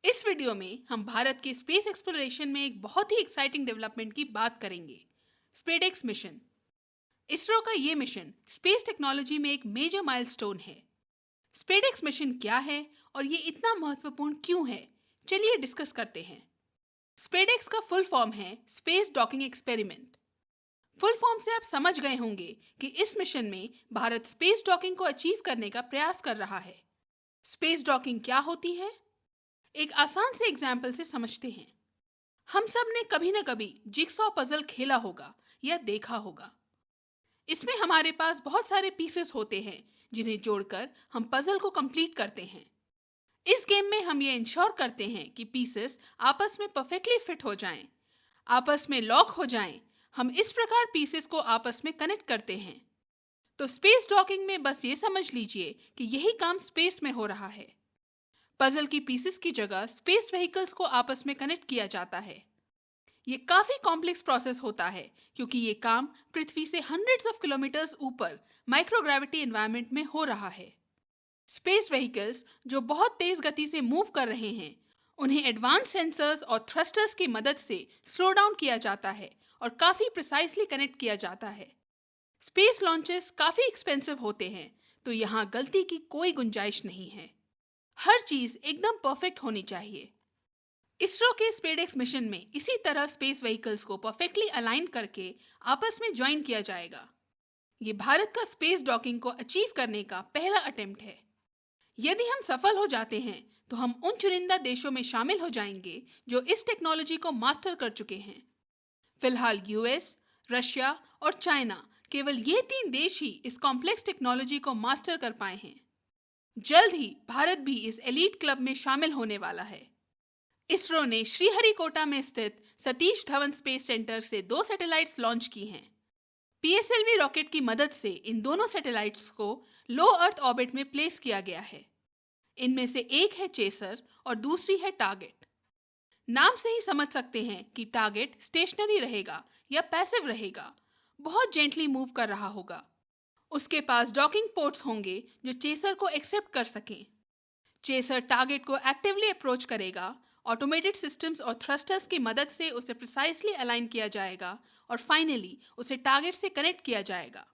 इस वीडियो में हम भारत के स्पेस एक्सप्लोरेशन में एक बहुत ही एक्साइटिंग डेवलपमेंट की बात करेंगे। स्पेडेक्स मिशन। इसरो का ये मिशन स्पेस टेक्नोलॉजी में एक मेजर माइलस्टोन है। स्पेडेक्स मिशन क्या है और ये इतना महत्वपूर्ण क्यों है, चलिए डिस्कस करते हैं। स्पेडेक्स का फुल फॉर्म है space docking experiment. Full form से आप समझ गए होंगे कि इस मिशन में भारत स्पेस डॉकिंग को अचीव करने का प्रयास कर रहा है। स्पेस डॉकिंग क्या होती है, एक आसान से एग्जाम्पल से समझते हैं। हम सब ने कभी न कभी जिक्सॉ पजल खेला होगा या देखा होगा। इसमें हमारे पास बहुत सारे पीसेस होते हैं जिन्हें जोड़कर हम पजल को कंप्लीट करते हैं। इस गेम में हम ये इंश्योर करते हैं कि पीसेस आपस में परफेक्टली फिट हो जाएं, आपस में लॉक हो जाएं। हम इस प्रकार पीसेस को आपस में कनेक्ट करते हैं। तो स्पेस डॉकिंग में बस ये समझ लीजिए कि यही काम स्पेस में हो रहा है। पजल की पीसेस की जगह स्पेस व्हीकल्स को आपस में कनेक्ट किया जाता है। ये काफी कॉम्प्लेक्स प्रोसेस होता है क्योंकि ये काम पृथ्वी से हंड्रेड्स ऑफ किलोमीटर्स ऊपर माइक्रोग्रेविटी एनवायरनमेंट में हो रहा है। स्पेस व्हीकल्स जो बहुत तेज गति से मूव कर रहे हैं, उन्हें एडवांस सेंसर्स और थ्रस्टर्स की मदद से स्लो डाउन किया जाता है और काफी प्रिसाइसली कनेक्ट किया जाता है। स्पेस लॉन्चेस काफी एक्सपेंसिव होते हैं, तो यहाँ गलती की कोई गुंजाइश नहीं है। हर चीज एकदम परफेक्ट होनी चाहिए। इसरो के स्पेडेक्स मिशन में इसी तरह स्पेस व्हीकल्स को परफेक्टली अलाइन करके आपस में ज्वाइन किया जाएगा। ये भारत का स्पेस डॉकिंग को अचीव करने का पहला अटेम्प्ट है। यदि हम सफल हो जाते हैं तो हम उन चुनिंदा देशों में शामिल हो जाएंगे जो इस टेक्नोलॉजी को मास्टर कर चुके हैं। फिलहाल यूएस, रशिया और चाइना, केवल ये तीन देश ही इस कॉम्प्लेक्स टेक्नोलॉजी को मास्टर कर पाए हैं। जल्द ही भारत भी इस एलीट क्लब में शामिल होने वाला है। इसरो ने श्रीहरिकोटा में स्थित सतीश धवन स्पेस सेंटर से 2 सैटेलाइट्स लॉन्च की हैं। पीएसएलवी रॉकेट की मदद से इन दोनों सैटेलाइट्स को लो अर्थ ऑर्बिट में प्लेस किया गया है। इनमें से एक है चेसर और दूसरी है टारगेट। नाम से ही समझ सकते हैं कि टारगेट स्टेशनरी रहेगा या पैसिव रहेगा, बहुत जेंटली मूव कर रहा होगा। उसके पास डॉकिंग पोर्ट्स होंगे जो चेसर को एक्सेप्ट कर सकें। चेसर टारगेट को एक्टिवली अप्रोच करेगा, ऑटोमेटेड सिस्टम्स और थ्रस्टर्स की मदद से उसे प्रिसाइसली अलाइन किया जाएगा और फाइनली उसे टारगेट से कनेक्ट किया जाएगा।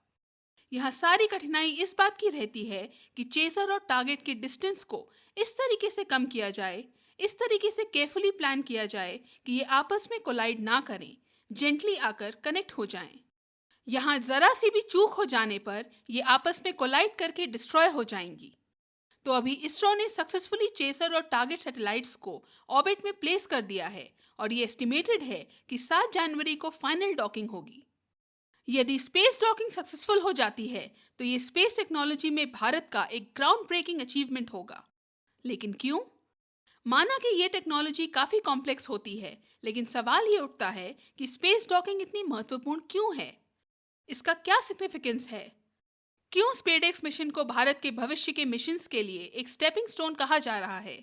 यहाँ सारी कठिनाई इस बात की रहती है कि चेसर और टारगेट के डिस्टेंस को इस तरीके से कम किया जाए, इस तरीके से केयरफुली प्लान किया जाए कि ये आपस में कोलाइड ना करें, जेंटली आकर कनेक्ट हो जाएं। यहाँ जरा सी भी चूक हो जाने पर ये आपस में कोलाइड करके डिस्ट्रॉय हो जाएंगी। तो अभी इसरो ने सक्सेसफुली चेसर और टारगेट सैटेलाइट्स को ऑर्बिट में प्लेस कर दिया है और ये एस्टिमेटेड है कि 7 जनवरी को फाइनल डॉकिंग होगी। यदि स्पेस डॉकिंग सक्सेसफुल हो जाती है तो ये स्पेस टेक्नोलॉजी में भारत का एक ग्राउंड ब्रेकिंग अचीवमेंट होगा। लेकिन क्यों? माना कि ये टेक्नोलॉजी काफ़ी कॉम्प्लेक्स होती है, लेकिन सवाल ये उठता है कि स्पेस डॉकिंग इतनी महत्वपूर्ण क्यों है? इसका क्या सिग्निफिकेंस है? क्यों स्पेडेक्स मिशन को भारत के भविष्य के मिशंस के लिए एक स्टेपिंग स्टोन कहा जा रहा है?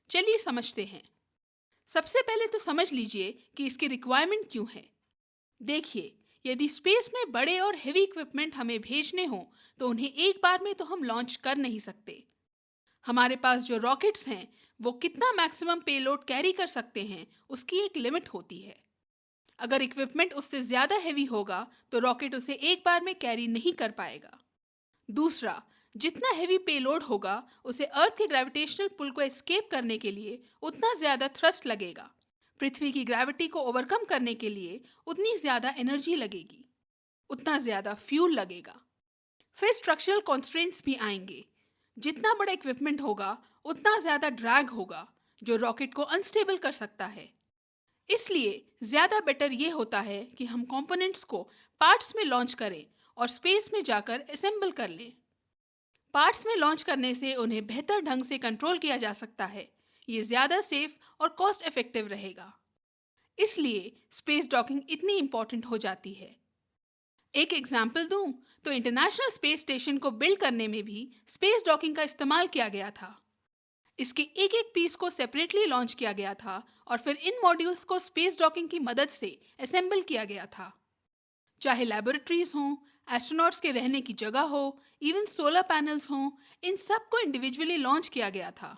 चलिए समझते हैं। सबसे पहले तो समझ लीजिए कि इसकी रिक्वायरमेंट क्यों है। देखिए, यदि स्पेस में बड़े और हेवी इक्विपमेंट हमें भेजने हो तो उन्हें एक बार में तो हम लॉन्च कर नहीं सकते। हमारे पास जो रॉकेट्स हैं वो कितना मैक्सिमम पेलोड कैरी कर सकते हैं, उसकी एक लिमिट होती है। अगर इक्विपमेंट उससे ज़्यादा हेवी होगा तो रॉकेट उसे एक बार में कैरी नहीं कर पाएगा। दूसरा, जितना हेवी पेलोड होगा उसे अर्थ के ग्रेविटेशनल पुल को एस्केप करने के लिए उतना ज़्यादा थ्रस्ट लगेगा। पृथ्वी की ग्रेविटी को ओवरकम करने के लिए उतनी ज़्यादा एनर्जी लगेगी, उतना ज़्यादा फ्यूल लगेगा। फिर स्ट्रक्चरल कॉन्स्ट्रेंट्स भी आएंगे। जितना बड़ा इक्विपमेंट होगा उतना ज़्यादा ड्रैग होगा, जो रॉकेट को अनस्टेबल कर सकता है। इसलिए ज़्यादा बेटर ये होता है कि हम कंपोनेंट्स को पार्ट्स में लॉन्च करें और स्पेस में जाकर असेंबल कर लें। पार्ट्स में लॉन्च करने से उन्हें बेहतर ढंग से कंट्रोल किया जा सकता है। ये ज़्यादा सेफ और कॉस्ट इफेक्टिव रहेगा। इसलिए स्पेस डॉकिंग इतनी इम्पॉर्टेंट हो जाती है। एक एग्जाम्पल दूं तो इंटरनेशनल स्पेस स्टेशन को बिल्ड करने में भी स्पेस डॉकिंग का इस्तेमाल किया गया था। इसके एक एक पीस को सेपरेटली लॉन्च किया गया था और फिर इन मॉड्यूल्स को स्पेस डॉकिंग की मदद से असेंबल किया गया था। चाहे लैबोरेटरीज हों, एस्ट्रोनॉट्स के रहने की जगह हो, इवन सोलर पैनल्स हों, इन सब को इंडिविजुअली लॉन्च किया गया था।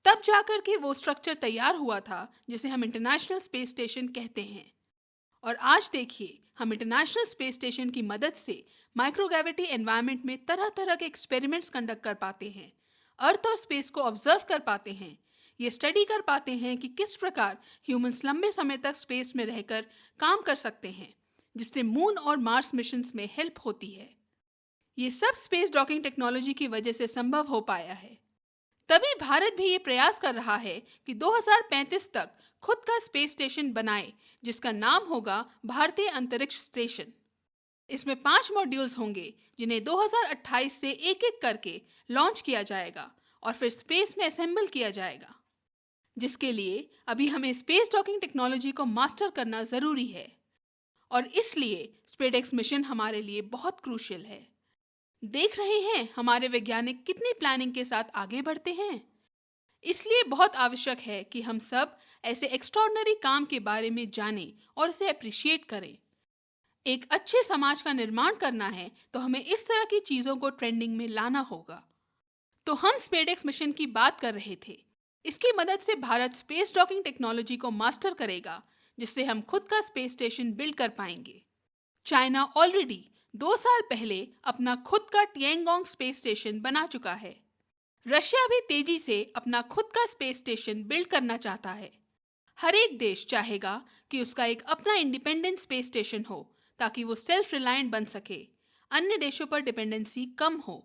तब जाकर के वो स्ट्रक्चर तैयार हुआ था जिसे हम इंटरनेशनल स्पेस स्टेशन कहते हैं। और आज देखिए, हम इंटरनेशनल स्पेस स्टेशन की मदद से माइक्रोग्रेविटी एनवायरनमेंट में तरह तरह के एक्सपेरिमेंट्स कंडक्ट कर पाते हैं, अर्थ और स्पेस को ऑब्जर्व कर पाते हैं, ये स्टडी कर पाते हैं कि किस प्रकार ह्यूमंस लंबे समय तक स्पेस में रहकर काम कर सकते हैं, जिससे मून और मार्स मिशंस में हेल्प होती है। ये सब स्पेस डॉकिंग टेक्नोलॉजी की वजह से संभव हो पाया है। तभी भारत भी ये प्रयास कर रहा है कि 2035 तक खुद का स्पेस स्टेशन बनाए, जिसका नाम होगा भारतीय अंतरिक्ष स्टेशन। इसमें 5 मॉड्यूल्स होंगे जिन्हें 2028 से एक एक करके लॉन्च किया जाएगा और फिर स्पेस में असेंबल किया जाएगा, जिसके लिए अभी हमें स्पेस डॉकिंग टेक्नोलॉजी को मास्टर करना ज़रूरी है। और इसलिए स्पेसएक्स मिशन हमारे लिए बहुत क्रूशियल है। देख रहे हैं हमारे वैज्ञानिक कितनी प्लानिंग के साथ आगे बढ़ते हैं। इसलिए बहुत आवश्यक है कि हम सब ऐसे एक्स्ट्रॉर्डिनरी काम के बारे में जानें और इसे अप्रिशिएट करें। एक अच्छे समाज का निर्माण करना है तो हमें इस तरह की चीज़ों को ट्रेंडिंग में लाना होगा। तो हम स्पेसएक्स मिशन की बात कर रहे थे। इसकी मदद से भारत स्पेस डॉकिंग टेक्नोलॉजी को मास्टर करेगा, जिससे हम खुद का स्पेस स्टेशन बिल्ड कर पाएंगे। चाइना ऑलरेडी 2 साल पहले अपना खुद का टिएंगोंग स्पेस स्टेशन बना चुका है। रशिया भी तेजी से अपना खुद का स्पेस स्टेशन बिल्ड करना चाहता है। हर एक देश चाहेगा कि उसका एक अपना इंडिपेंडेंट स्पेस स्टेशन हो, ताकि वो सेल्फ रिलायंट बन सके, अन्य देशों पर डिपेंडेंसी कम हो।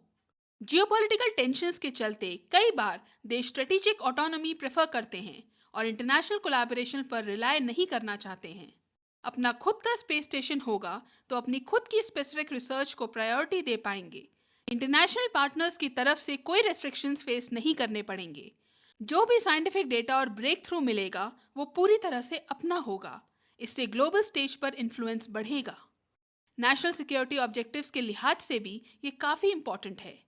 जियोपॉलिटिकल टेंशन्स के चलते कई बार देश स्ट्रेटेजिक ऑटोनॉमी प्रेफर करते हैं और इंटरनेशनल कोलैबोरेशन पर रिलाय नहीं करना चाहते हैं। अपना खुद का स्पेस स्टेशन होगा तो अपनी खुद की स्पेसिफिक रिसर्च को प्रायोरिटी दे पाएंगे। इंटरनेशनल पार्टनर्स की तरफ से कोई रेस्ट्रिक्शंस फेस नहीं करने पड़ेंगे। जो भी साइंटिफिक डेटा और ब्रेक थ्रू मिलेगा वो पूरी तरह से अपना होगा। इससे ग्लोबल स्टेज पर इन्फ्लुएंस बढ़ेगा। नेशनल सिक्योरिटी ऑब्जेक्टिव्स के लिहाज से भी ये काफ़ी इंपॉर्टेंट है।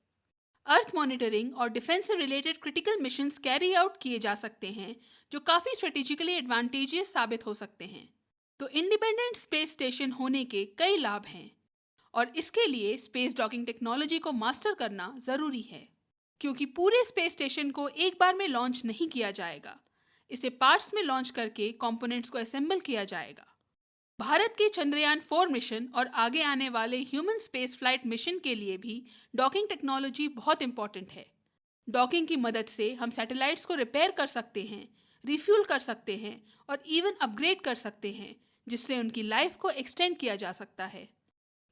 अर्थ मॉनिटरिंग और डिफेंस से related critical missions carry out किए जा सकते हैं, जो काफ़ी स्ट्रेटेजिकली एडवांटेजियस साबित हो सकते हैं। तो इंडिपेंडेंट स्पेस स्टेशन होने के कई लाभ हैं और इसके लिए स्पेस डॉकिंग टेक्नोलॉजी को मास्टर करना ज़रूरी है, क्योंकि पूरे स्पेस स्टेशन को एक बार में लॉन्च नहीं किया जाएगा। इसे पार्ट्स में लॉन्च करके कंपोनेंट्स को असेंबल किया जाएगा। भारत के चंद्रयान 4 मिशन और आगे आने वाले ह्यूमन स्पेस फ्लाइट मिशन के लिए भी डॉकिंग टेक्नोलॉजी बहुत इंपॉर्टेंट है। डॉकिंग की मदद से हम सैटेलाइट्स को रिपेयर कर सकते हैं, रिफ्यूल कर सकते हैं और इवन अपग्रेड कर सकते हैं, जिससे उनकी लाइफ को एक्सटेंड किया जा सकता है।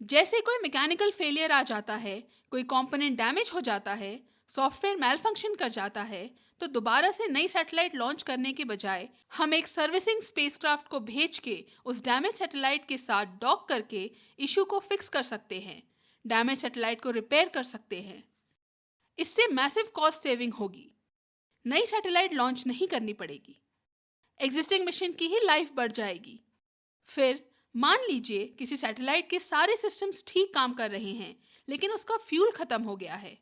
जैसे कोई मैकेनिकल फेलियर आ जाता है, कोई कंपोनेंट डैमेज हो जाता है, सॉफ्टवेयर मैल फंक्शन कर जाता है, तो दोबारा से नई सैटेलाइट लॉन्च करने के बजाय हम एक सर्विसिंग स्पेसक्राफ्ट को भेज के उस डैमेज सैटेलाइट के साथ डॉक करके इशू को फिक्स कर सकते हैं, डैमेज सैटेलाइट को रिपेयर कर सकते हैं। इससे मैसिव कॉस्ट सेविंग होगी। नई सैटेलाइट लॉन्च नहीं करनी पड़ेगी, एग्जिस्टिंग मिशन की ही लाइफ बढ़ जाएगी। फिर मान लीजिए किसी सैटेलाइट के सारे सिस्टम्स ठीक काम कर रहे हैं, लेकिन उसका फ्यूल खत्म हो गया है,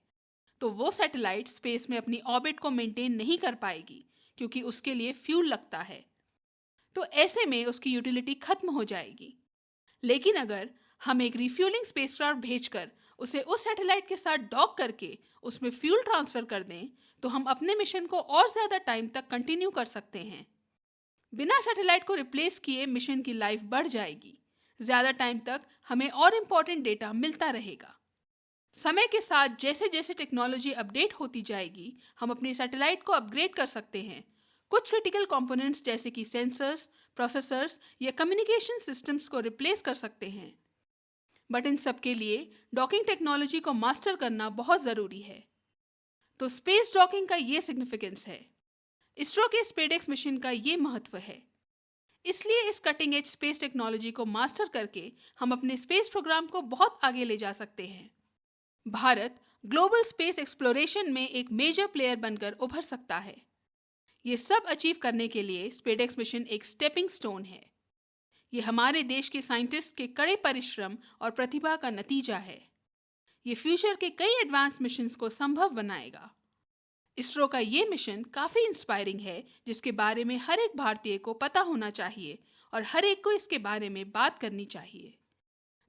तो वो सैटेलाइट स्पेस में अपनी ऑर्बिट को मेंटेन नहीं कर पाएगी, क्योंकि उसके लिए फ्यूल लगता है। तो ऐसे में उसकी यूटिलिटी खत्म हो जाएगी। लेकिन अगर हम एक रिफ्यूलिंग स्पेसक्राफ्ट भेजकर उसे उस सैटेलाइट के साथ डॉक करके उसमें फ्यूल ट्रांसफर कर दें, तो हम अपने मिशन को और ज़्यादा टाइम तक कंटिन्यू कर सकते हैं। बिना सैटेलाइट को रिप्लेस किए मिशन की लाइफ बढ़ जाएगी। ज़्यादा टाइम तक हमें और इम्पॉर्टेंट डेटा मिलता रहेगा। समय के साथ जैसे जैसे टेक्नोलॉजी अपडेट होती जाएगी, हम अपनी सैटेलाइट को अपग्रेड कर सकते हैं। कुछ क्रिटिकल कंपोनेंट्स जैसे कि सेंसर्स, प्रोसेसर्स या कम्युनिकेशन सिस्टम्स को रिप्लेस कर सकते हैं। बट इन सब के लिए डॉकिंग टेक्नोलॉजी को मास्टर करना बहुत ज़रूरी है। तो स्पेस डॉकिंग का ये सिग्निफिकेंस है। इसरो के स्पेसएक्स मिशन का ये महत्व है। इसलिए इस कटिंग एज स्पेस टेक्नोलॉजी को मास्टर करके हम अपने स्पेस प्रोग्राम को बहुत आगे ले जा सकते हैं। भारत ग्लोबल स्पेस एक्सप्लोरेशन में एक मेजर प्लेयर बनकर उभर सकता है। ये सब अचीव करने के लिए स्पेसएक्स मिशन एक स्टेपिंग स्टोन है। ये हमारे देश के साइंटिस्ट के कड़े परिश्रम और प्रतिभा का नतीजा है। ये फ्यूचर के कई एडवांस मिशंस को संभव बनाएगा। इसरो का ये मिशन काफ़ी इंस्पायरिंग है, जिसके बारे में हर एक भारतीय को पता होना चाहिए और हर एक को इसके बारे में बात करनी चाहिए।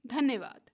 धन्यवाद।